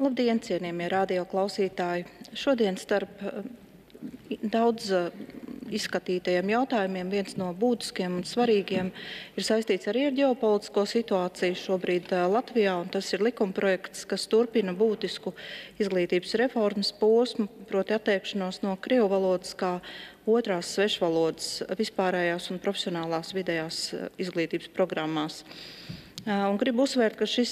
Labdien, cienījamie radioklausītāji! Šodien starp daudz izskatītajiem jautājumiem viens no būtiskiem un svarīgiem ir saistīts arī ar ģeopolitisko situāciju šobrīd Latvijā, un tas ir likumprojekts, kas turpina būtisku izglītības reformas posmu, proti atteikšanos no krievu valodas kā otrās svešvalodas vispārējās un profesionālās vidējās izglītības programmās. Un gribu uzsvērt, ka šis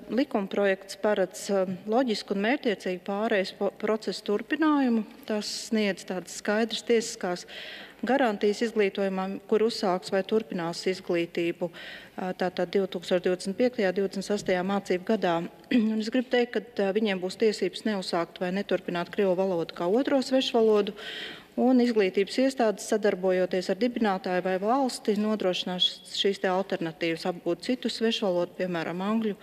likumprojekts paredz loģisku un mērķtiecīgu pārejas procesu turpinājumu. Tas sniedz tādas skaidras tiesiskās garantijas izglītojumam, kur uzsāks vai turpinās izglītību tātad 2025. un 2026. mācību gadā. Un es gribu teikt, ka viņiem būs tiesības neuzsākt vai neturpināt krievu valodu kā otro svešvalodu. Un izglītības iestādes, sadarbojoties ar dibinātāju vai valsti, nodrošinās šīs alternatīvas apgūt citu svešvalodu, piemēram, angļu,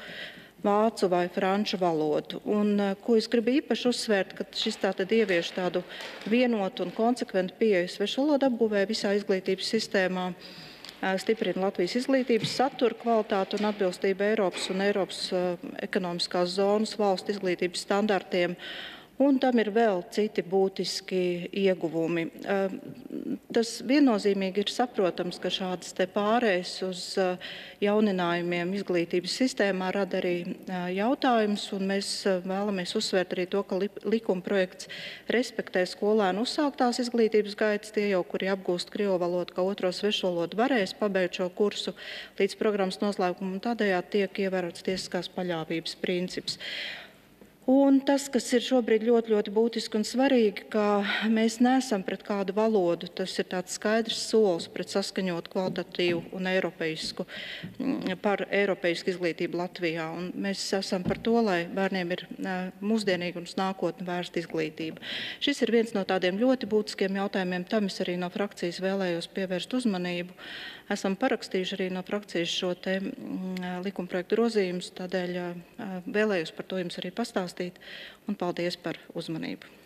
vācu vai franču valodu. Un, ko es gribu īpaši uzsvērt, ka šis tātad ievieš tādu vienotu un konsekventu pieeju svešvalodu apgūvē visā izglītības sistēmā, stiprina Latvijas izglītības satura kvalitāti un atbilstību Eiropas un Eiropas ekonomiskās zonas valstu izglītības standartiem. Un tam ir vēl citi būtiski ieguvumi. Tas viennozīmīgi ir saprotams, ka šādas te pārējas uz jauninājumiem izglītības sistēmā rada arī jautājumus, un mēs vēlamies uzsvērt arī to, ka likumprojekts respektē skolēnu uzsāktās izglītības gaitas. Tie jau, kuri apgūst krievu valodu kā otro svešvalodu, varēs pabeigt šo kursu līdz programmas noslēgumam, un tādējādi tiek ievērots tiesiskās paļāvības princips. Un tas, kas ir šobrīd ļoti būtiski un svarīgi, ka mēs neesam pret kādu valodu. Tas ir tāds skaidrs solis pret saskaņotu kvalitatīvu un par eiropeisku izglītību Latvijā. Un mēs esam par to, lai bērniem ir mūsdienīga un uz nākotni vērsta izglītība. Šis ir viens no tādiem ļoti būtiskiem jautājumiem. Tam es arī no frakcijas vēlējos pievērst uzmanību. Esam parakstījuši arī no frakcijas šo te likumprojektu grozījumus, tādēļ vēlējos par to jums arī pastāstīt, un paldies par uzmanību.